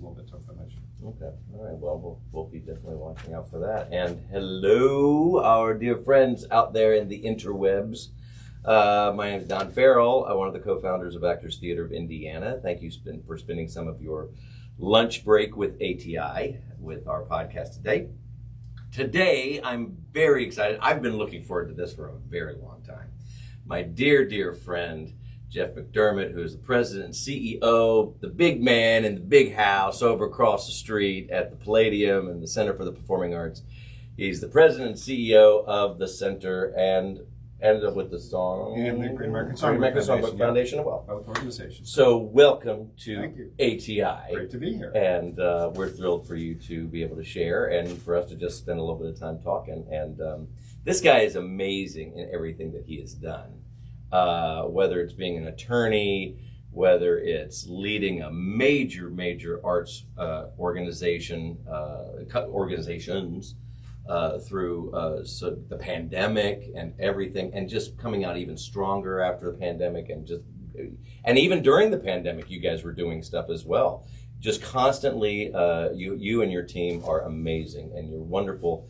little bit to finish. Okay. All right. Well, we'll be definitely watching out for that. And hello, our dear friends out there in the interwebs. My name is Don Farrell. I'm one of the co-founders of Actors Theater of Indiana. Thank you for spending some of your lunch break with ATI with our podcast today. Today, I'm very excited. I've been looking forward to this for a very long time. My dear, dear friend, Jeff McDermott, who is the president and CEO, the big man in the big house over across the street at the Palladium and the Center for the Performing Arts. He's the president and CEO of the center and ended up with the song. And the Great American Songbook Foundation as well. Both organizations. So welcome to ATI. Great to be here. And we're thrilled for you to be able to share and for us to just spend a little bit of time talking. And this guy is amazing in everything that he has done. Whether it's being an attorney, whether it's leading a major arts organizations through the pandemic and everything, and just coming out even stronger after the pandemic, and even during the pandemic, you guys were doing stuff as well. Just constantly, you and your team are amazing, and you're wonderful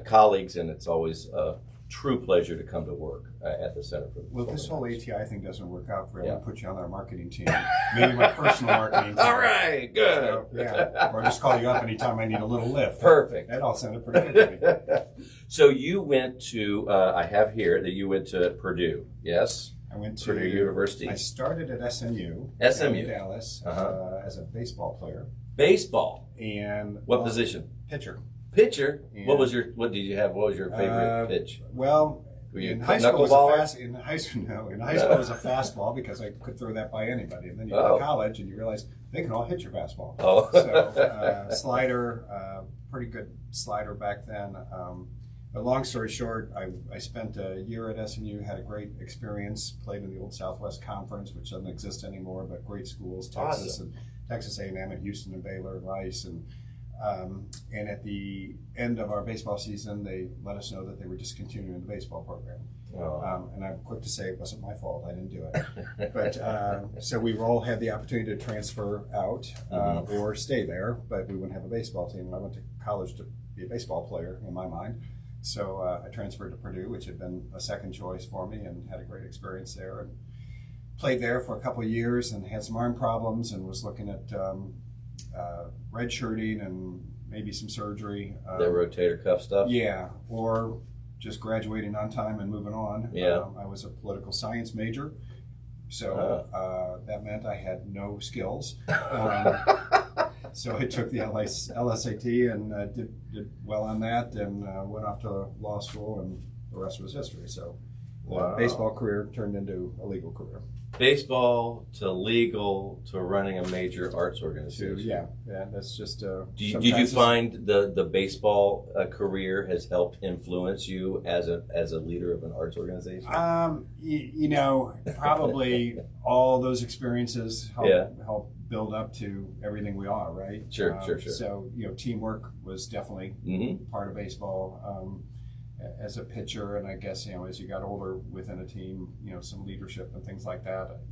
colleagues, and it's always a true pleasure to come to work at the Center for the Well, this whole Arts. ATI thing doesn't work out for you. I'll put you on our marketing team. Maybe my personal marketing team. All right, good. So, yeah, or just call you up anytime I need a little lift. Perfect. That all sounded pretty good to me. So you went to, I have here that you went to Purdue, yes? I went to Purdue University. I started at SMU. SMU. In Dallas as a baseball player. Baseball. And What position? Pitcher. Pitcher. And What did you have? What was your favorite pitch? Well, Were you in a high school was knuckleballer? in high school it was a fastball because I could throw that by anybody. And then you go to college and you realize they can all hit your fastball. Oh. So slider, pretty good slider back then. But long story short, I spent a year at SMU, had a great experience, played in the old Southwest Conference, which doesn't exist anymore, but great schools, Texas and Texas A&M and Houston and Baylor and Rice. And at the end of our baseball season, they let us know that they were discontinuing the baseball program. Oh. And I'm quick to say it wasn't my fault. I didn't do it. But so we all had the opportunity to transfer out or stay there, but we wouldn't have a baseball team. And I went to college to be a baseball player in my mind. So I transferred to Purdue, which had been a second choice for me, and had a great experience there. And played there for a couple of years and had some arm problems and was looking at redshirting and maybe some surgery. The rotator cuff stuff? Yeah, or just graduating on time and moving on. Yeah. I was a political science major, so that meant I had no skills. So I took the LSAT and did well on that and went off to law school, and the rest was history. So the baseball career turned into a legal career. Baseball to legal to running a major arts organization. Yeah, that's just. Did you find the baseball career has helped influence you as a leader of an arts organization? Probably all those experiences help build up to everything we are, right? Sure. So teamwork was definitely part of baseball. As a pitcher, and I guess as you got older within a team, some leadership and things like that,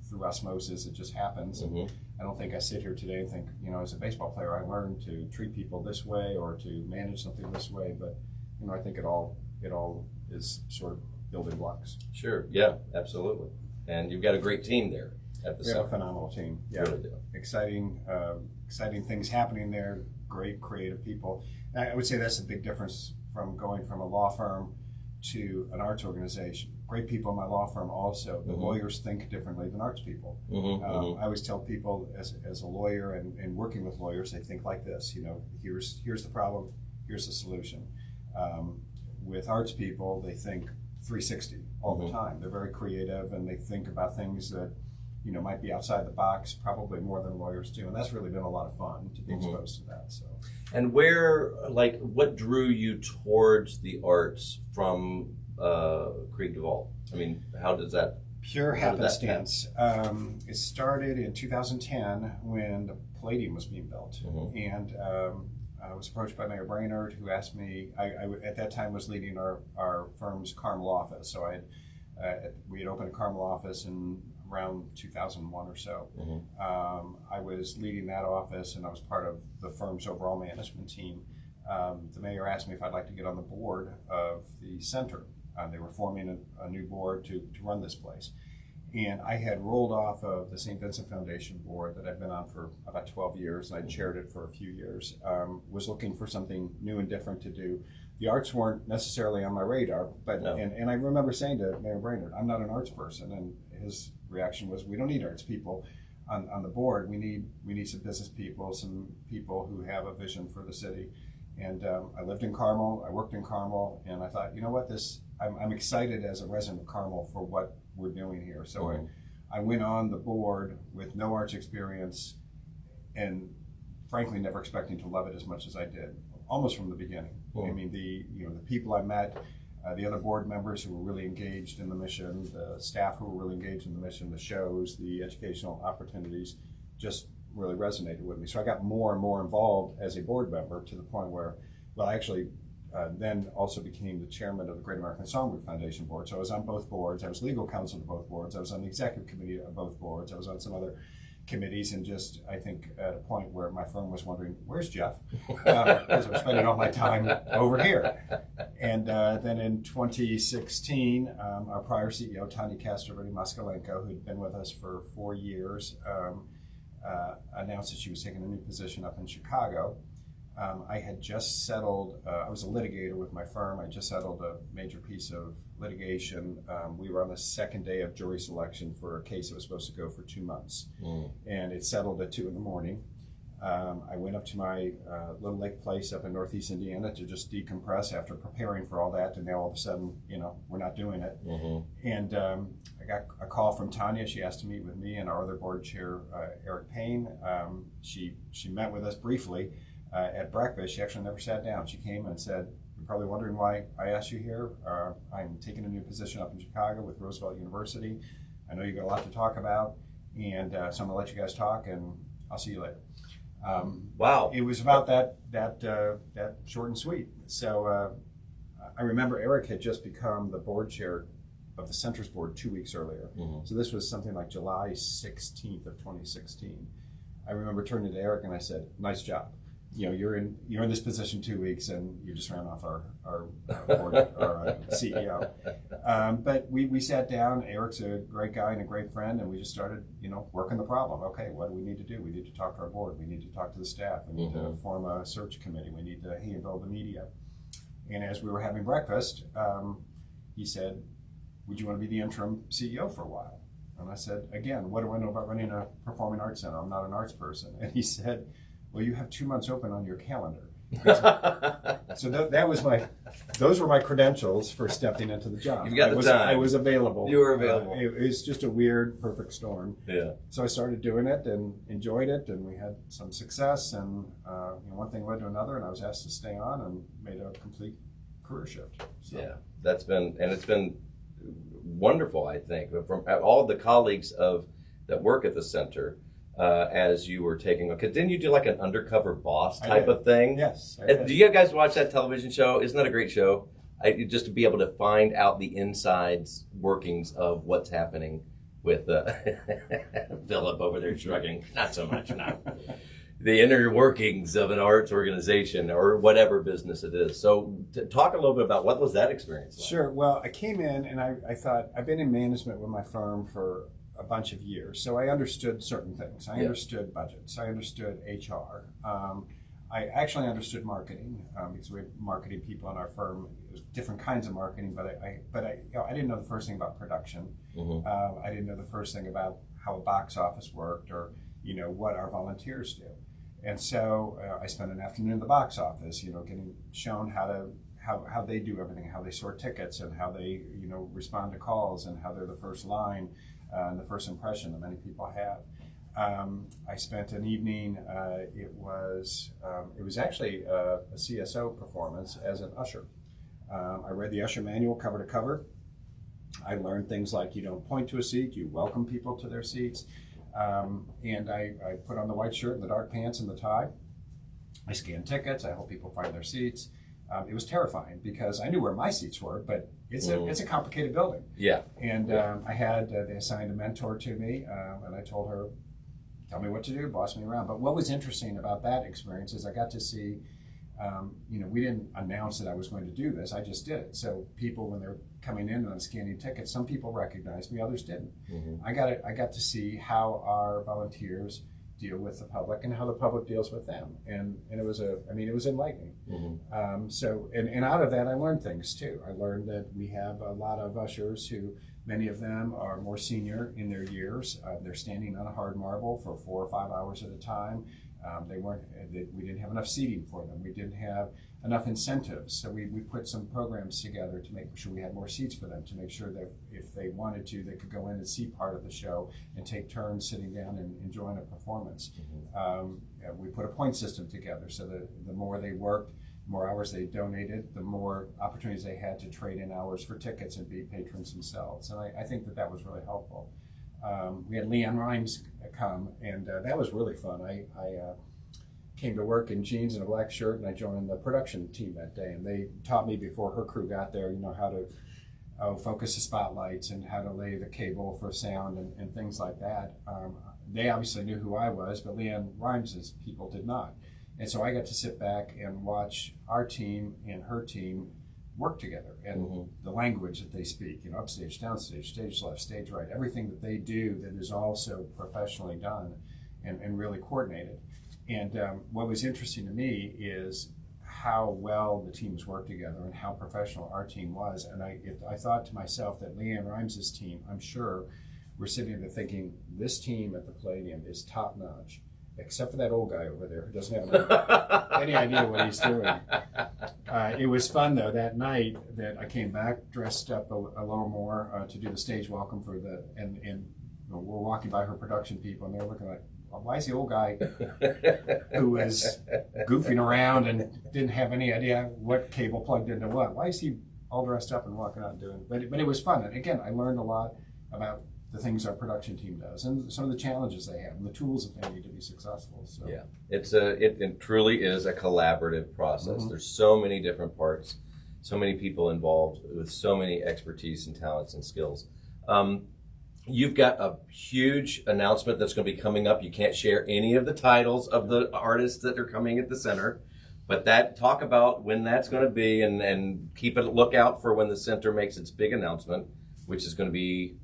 through osmosis, it just happens. And I don't think I sit here today and think, as a baseball player, I learned to treat people this way or to manage something this way. But I think it all is sort of building blocks. Sure. Yeah. Absolutely. And you've got a great team there at the We have center. a phenomenal team. Yeah. Really do. Exciting things happening there. Great creative people. And I would say that's a big difference from going from a law firm to an arts organization. Great people in my law firm also. The lawyers think differently than arts people. I always tell people as a lawyer and working with lawyers, they think like this, here's the problem, here's the solution. With arts people, they think 360 all the time. They're very creative and they think about things that might be outside the box, probably more than lawyers do. And that's really been a lot of fun to be exposed to that. So. And what drew you towards the arts from Krieg DeVault? I mean, how does that? Pure happenstance. It started in 2010 when the Palladium was being built. And I was approached by Mayor Brainerd, who asked me, I at that time was leading our firm's Carmel office. So we had opened a Carmel office and around 2001 or so. Mm-hmm. I was leading that office, and I was part of the firm's overall management team. The mayor asked me if I'd like to get on the board of the center. They were forming a new board to run this place. And I had rolled off of the St. Vincent Foundation board that I'd been on for about 12 years, and I'd chaired it for a few years. Was looking for something new and different to do. The arts weren't necessarily on my radar, but No. and I remember saying to Mayor Brainerd, I'm not an arts person, and his reaction was, we don't need arts people on the board. We need some business people, some people who have a vision for the city. And I lived in Carmel, I worked in Carmel, and I thought, you know what, I'm excited as a resident of Carmel for what we're doing here. So Mm-hmm. I went on the board with no arts experience, and frankly never expecting to love it as much as I did, almost from the beginning. Mm-hmm. I mean, the people I met, the other board members who were really engaged in the mission, the staff who were really engaged in the mission, the shows, the educational opportunities, just really resonated with me. So I got more and more involved as a board member, to the point where, well, I actually then also became the chairman of the Great American Songbook Foundation board. So I was on both boards. I was legal counsel to both boards. I was on the executive committee of both boards. I was on some other committees, and just, I think, at a point where my firm was wondering, where's Jeff? Because I was spending all my time over here. And then in 2016, our prior CEO, Tanya Castrovilli-Moskalenko, who'd been with us for 4 years, announced that she was taking a new position up in Chicago. I had just settled, I was a litigator with my firm. I just settled a major piece of litigation. We were on the second day of jury selection for a case that was supposed to go for 2 months. And it settled at 2 a.m. I went up to my little lake place up in Northeast Indiana to just decompress after preparing for all that, and now all of a sudden, we're not doing it. Mm-hmm. And I got a call from Tanya. She asked to meet with me and our other board chair, Eric Payne. She met with us briefly at breakfast. She actually never sat down. She came and said, "You're probably wondering why I asked you here. I'm taking a new position up in Chicago with Roosevelt University. I know you got a lot to talk about, and so I'm gonna let you guys talk, and I'll see you later." Wow. It was about that short and sweet. So I remember Eric had just become the board chair of the Centers Board 2 weeks earlier. Mm-hmm. So this was something like July 16th of 2016. I remember turning to Eric and I said, "Nice job. You're in this position 2 weeks, and you just ran off our board, our CEO." But we sat down. Eric's a great guy and a great friend, and we just started, working the problem. Okay, what do we need to do? We need to talk to our board. We need to talk to the staff. We need to form a search committee. We need to handle the media. And as we were having breakfast, he said, "Would you want to be the interim CEO for a while?" And I said, "Again, what do I know about running a performing arts center? I'm not an arts person." And he said, "Well, you have 2 months open on your calendar." So those were my credentials for stepping into the job. You've got the time. I was available. You were available. It was just a weird, perfect storm. Yeah. So I started doing it and enjoyed it, and we had some success, and one thing led to another, and I was asked to stay on and made a complete career shift. So. Yeah, it's been wonderful, I think, from all the colleagues that work at the center. As you were taking, because didn't you do like an undercover boss type of thing? Yes. I did. Do you guys watch that television show? Isn't that a great show? Just to be able to find out the insides workings of what's happening with Philip over there shrugging. Not so much, no. The inner workings of an arts organization or whatever business it is. So talk a little bit about what was that experience like? Sure. Well, I came in and I thought, I've been in management with my firm for a bunch of years, so I understood certain things. I understood budgets. I understood HR. I actually understood marketing because we had marketing people in our firm. It was different kinds of marketing, but I didn't know the first thing about production. Mm-hmm. I didn't know the first thing about how a box office worked, or what our volunteers do. And so I spent an afternoon in the box office, getting shown how they do everything, how they sort tickets, and how they respond to calls, and how they're the first line. And the first impression that many people have. I spent an evening. It was actually a CSO performance as an usher. I read the usher manual cover to cover. I learned things like you don't point to a seat, you welcome people to their seats, and I put on the white shirt and the dark pants and the tie. I scan tickets. I help people find their seats. It was terrifying because I knew where my seats were, but it's a complicated building. Yeah. And they assigned a mentor to me, and I told her, tell me what to do, boss me around. But what was interesting about that experience is I got to see, we didn't announce that I was going to do this. I just did it. So people, when they're coming in and I'm scanning tickets, some people recognized me, others didn't. I got to see how our volunteers deal with the public and how the public deals with them. And it was enlightening. So out of that, I learned things too. I learned that we have a lot of ushers who, many of them are more senior in their years. They're standing on a hard marble for 4 or 5 hours at a time. We didn't have enough seating for them. We didn't have enough incentives. So we put some programs together to make sure we had more seats for them, to make sure that if they wanted to, they could go in and see part of the show and take turns sitting down and enjoying a performance. We put a point system together so that the more they worked, the more hours they donated, the more opportunities they had to trade in hours for tickets and be patrons themselves. And I think that was really helpful. We had Leanne Rhymes come, and that was really fun. I came to work in jeans and a black shirt, and I joined the production team that day. And they taught me before her crew got there, how to focus the spotlights and how to lay the cable for sound and things like that. They obviously knew who I was, but Leanne Rhymes' people did not. And so I got to sit back and watch our team and her team work together, and the language that they speak, upstage, downstage, stage left, stage right, everything that they do that is also professionally done and really coordinated. And what was interesting to me is how well the teams worked together and how professional our team was. And I thought to myself that Leanne Rhymes' team, I'm sure, were sitting there thinking, this team at the Palladium is top notch, except for that old guy over there who doesn't have any idea what he's doing. It was fun, though, that night that I came back dressed up a little more to do the stage welcome and we're walking by her production people, and they're looking like, well, why is the old guy who was goofing around and didn't have any idea what cable plugged into what, why is he all dressed up and walking out and doing it? But it was fun. And again, I learned a lot about the things our production team does and some of the challenges they have and the tools that they need to be successful. So yeah, it truly is a collaborative process. There's so many different parts, so many people involved with so many expertise and talents and skills. You've got a huge announcement that's going to be coming up. You can't share any of the titles of the artists that are coming at the center, but talk about when that's going to be, and keep a lookout for when the center makes its big announcement, which is going to be.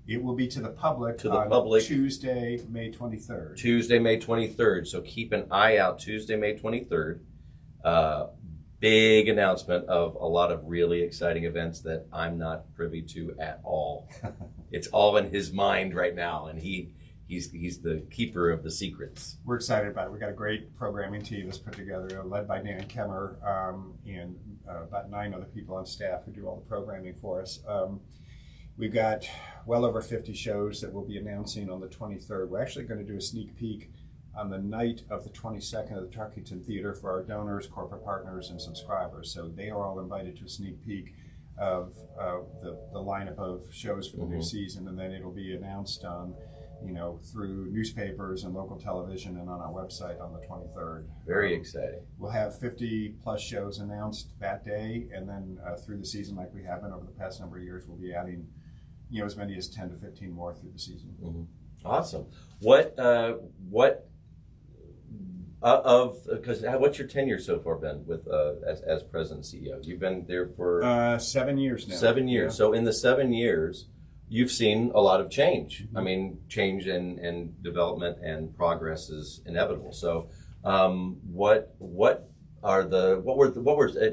It will be to the public Tuesday, May 23rd. Tuesday, May 23rd. So keep an eye out. Tuesday, May 23rd. Big announcement of a lot of really exciting events that I'm not privy to at all. It's all in his mind right now, and he's the keeper of the secrets. We're excited about it. We've got a great programming team that's put together, led by Dan Kemmer, and about 9 other people on staff who do all the programming for us. We've got well over 50 shows that we'll be announcing on the 23rd. We're actually going to do a sneak peek on the night of the 22nd at the Tarkington Theater for our donors, corporate partners, and subscribers. So they are all invited to a sneak peek of the lineup of shows for the new season, and then it'll be announced on, through newspapers and local television and on our website on the 23rd. Very exciting. We'll have 50 plus shows announced that day, and then through the season, like we have been over the past number of years, we'll be adding as many as 10 to 15 more through the season. Awesome. What's your tenure so far been with as president and CEO? You've been there for 7 years now. 7 years. Yeah. So in the 7 years, you've seen a lot of change. Mm-hmm. I mean, change and development and progress is inevitable. So, what were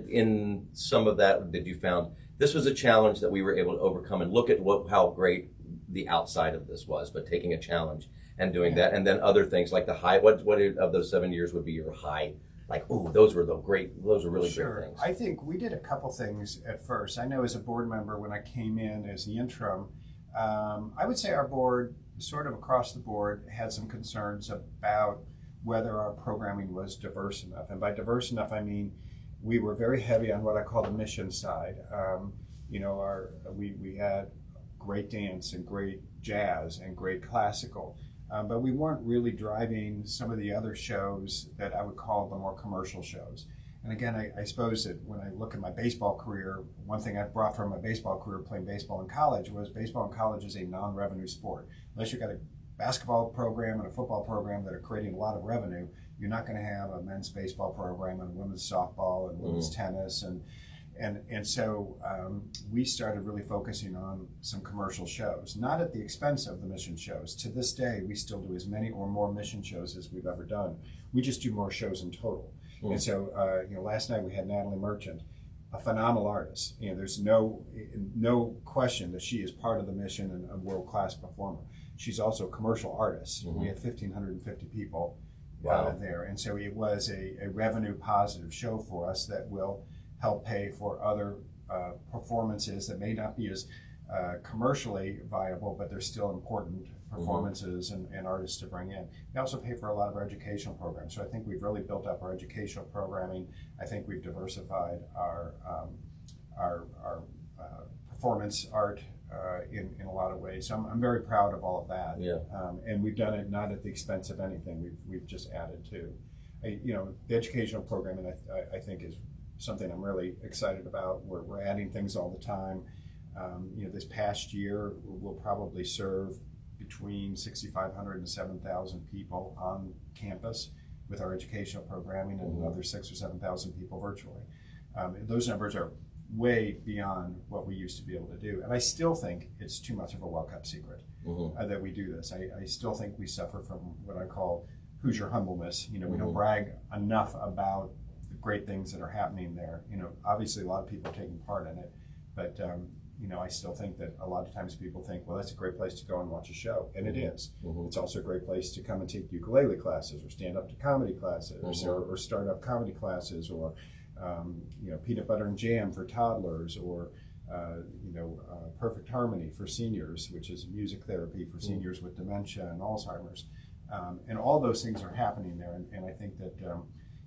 in some of that you found? This was a challenge that we were able to overcome, and look at how great the outside of this was, but taking a challenge and doing that, and then other things like the high. What of those 7 years would be your high? Like, those were really great things. I think we did a couple things at first. I know as a board member, when I came in as the interim, I would say our board, sort of across the board, had some concerns about whether our programming was diverse enough. And by diverse enough, I mean we were very heavy on what I call the mission side. We had great dance and great jazz and great classical. But we weren't really driving some of the other shows that I would call the more commercial shows. And again, I suppose that when I look at my baseball career, one thing I brought from my baseball career playing baseball in college was baseball in college is a non-revenue sport. Unless you've got a basketball program and a football program that are creating a lot of revenue, you're not going to have a men's baseball program and women's softball and women's tennis. And so we started really focusing on some commercial shows, not at the expense of the mission shows. To this day, we still do as many or more mission shows as we've ever done. We just do more shows in total. And so, last night we had Natalie Merchant, a phenomenal artist. There's no question that she is part of the mission and a world-class performer. She's also a commercial artist. We had 1,550 people there. And so it was a revenue positive show for us that will help pay for other performances that may not be as commercially viable, but they're still important performances and artists to bring in. They also pay for a lot of our educational programs. So I think we've really built up our educational programming. I think we've diversified our performance art in a lot of ways. So I'm very proud of all of that. Yeah. And we've done it not at the expense of anything. We've just added to. The educational programming I think is something I'm really excited about. We're adding things all the time. This past year we'll probably serve between 6,500 and 7,000 people on campus with our educational programming, and another 6,000 or 7,000 people virtually. Those numbers are way beyond what we used to be able to do, and I still think it's too much of a well-kept secret that we do this. I still think we suffer from what I call Hoosier humbleness. We don't brag enough about the great things that are happening there. Obviously a lot of people are taking part in it, but I still think that a lot of times people think, well, that's a great place to go and watch a show, and it is. It's also a great place to come and take ukulele classes or stand-up to comedy classes or start-up comedy classes or peanut butter and jam for toddlers or Perfect Harmony for seniors, which is music therapy for seniors with dementia and Alzheimer's. And all those things are happening there, and I think that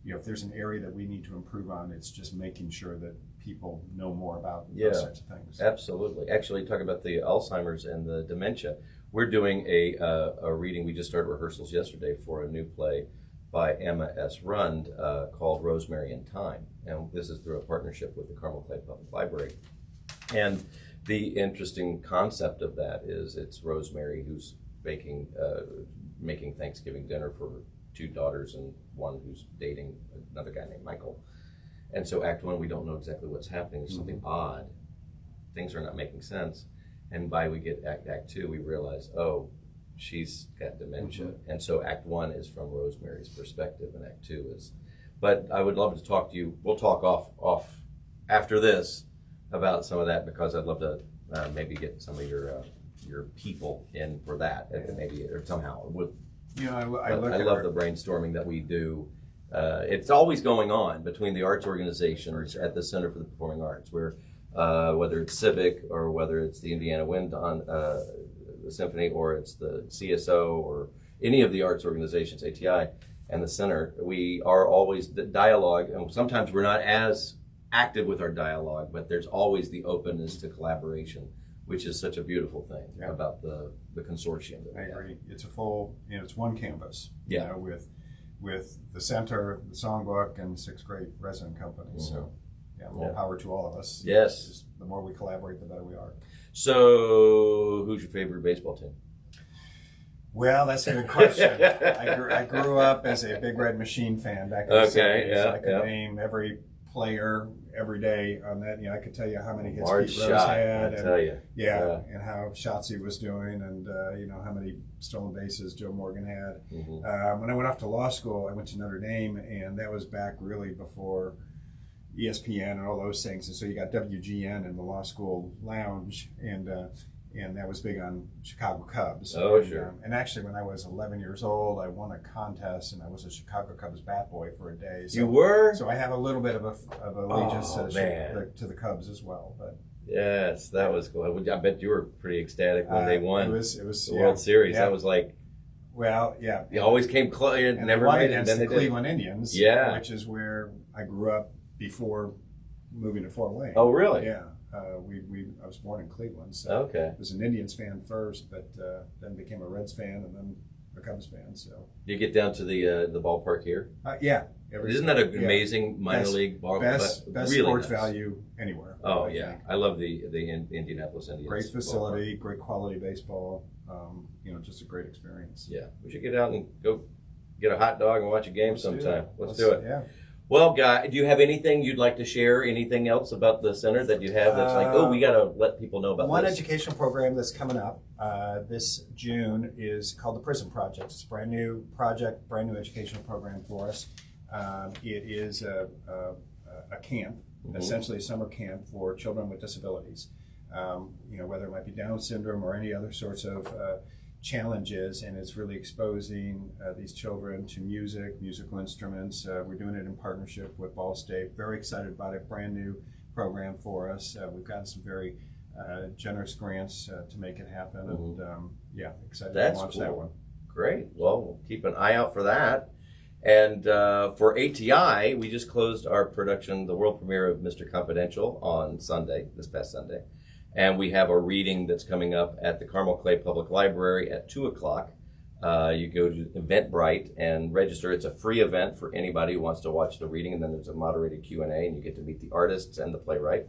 if there's an area that we need to improve on, it's just making sure that people know more about those types of things. Absolutely. Actually, talk about the Alzheimer's and the dementia. We're doing a reading. We just started rehearsals yesterday for a new play by Emma S. Rund called Rosemary and Thyme. And this is through a partnership with the Carmel Clay Public Library. And the interesting concept of that is it's Rosemary who's making Thanksgiving dinner for her 2 daughters and one who's dating another guy named Michael. And so Act 1, we don't know exactly what's happening. There's something odd. Things are not making sense. And by we get Act 2, we realize, oh, she's got dementia. And so Act 1 is from Rosemary's perspective, and Act 2 is. But I would love to talk to you. We'll talk off after this about some of that, because I'd love to maybe get some of your people in for that, and maybe or somehow. I love the brainstorming that we do. It's always going on between the arts organizations at the Center for the Performing Arts, where whether it's Civic or whether it's the Indiana Wind Symphony or it's the CSO or any of the arts organizations, ATI, and the Center, we are always the dialogue, and sometimes we're not as active with our dialogue, but there's always the openness to collaboration, which is such a beautiful thing about the consortium. I agree. It's a full, it's one canvas, with the center, the songbook, and 6 great resident companies. So, more power to all of us. Yes. Just the more we collaborate, the better we are. So, who's your favorite baseball team? Well, that's a good question. I grew up as a Big Red Machine fan back in the 70s. I could name every player every day on that. I could tell you how many hits Pete Rose had, and how Shotzi was doing, and how many stolen bases Joe Morgan had. When I went off to law school, I went to Notre Dame, and that was back really before ESPN and all those things. And so you got WGN in the law school lounge, and that was big on Chicago Cubs. And actually, when I was 11 years old, I won a contest, and I was a Chicago Cubs bat boy for a day. So, you were? So I have a little bit of allegiance to the Cubs as well. But yes, that was cool. I bet you were pretty ecstatic when they won. It was the World Series. That was like. Well, yeah. You always came close. And never won made against it. the Cleveland Indians, which is where I grew up before moving to Fort Wayne. Oh, really? Yeah. I was born in Cleveland, so I was an Indians fan first, but then became a Reds fan, and then a Cubs fan. So Do you get down to the ballpark here? yeah, Isn't that an amazing minor league ballpark? Best really sports nice. value anywhere. Oh I yeah, think. I love the Indianapolis Indians. Great facility, ballpark. great quality baseball. Just a great experience. Yeah, we should get out and go get a hot dog and watch a game sometime. Let's do it. Yeah. Well, Guy, do you have anything you'd like to share? Anything else about the center that you have that's like, oh, we got to let people know about one this? educational program that's coming up this June is called the Prison Project. It's a brand new project, brand new educational program for us. It is a camp, essentially a summer camp for children with disabilities. Whether it might be Down syndrome or any other sorts of challenges, and it's really exposing these children to musical instruments. We're doing it in partnership with Ball State. Very excited about it. Brand new program for us. We've gotten some very generous grants to make it happen, and excited to launch that one. Great. Well, we'll keep an eye out for that. And for ATI, we just closed our production, the world premiere of Mr. Confidential on Sunday, this past Sunday. And we have a reading that's coming up at the Carmel Clay Public Library at 2 o'clock. You go to Eventbrite and register. It's a free event for anybody who wants to watch the reading. And then there's a moderated Q&A, and you get to meet the artists and the playwright.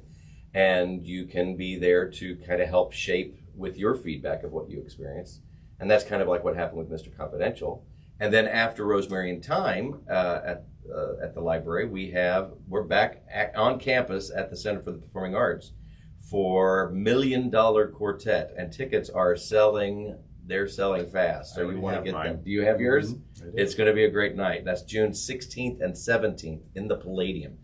And you can be there to kind of help shape with your feedback of what you experienced. And that's kind of like what happened with Mr. Confidential. And then after Rosemary and Thyme at the library, we're back on campus at the Center for the Performing Arts for $1 Million Quartet, and tickets are selling. They're selling fast, so you want to get them. Do you have yours? It's going to be a great night. That's June 16th and 17th in the Palladium.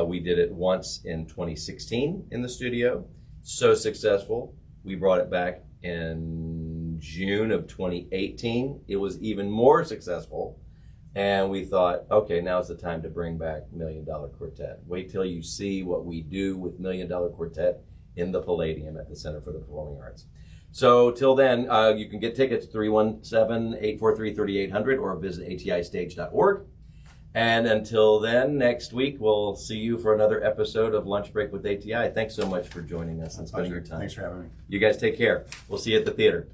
We did it once in 2016 in the studio. So successful. We brought it back in June of 2018. It was even more successful. And we thought, okay, now's the time to bring back $1 Million Quartet. Wait till you see what we do with $1 Million Quartet in the Palladium at the Center for the Performing Arts. So till then, you can get tickets 317-843-3800 or visit atistage.org. And until then, next week, we'll see you for another episode of Lunch Break with ATI. Thanks so much for joining us and spending your time. Thanks for having me. You guys take care. We'll see you at the theater.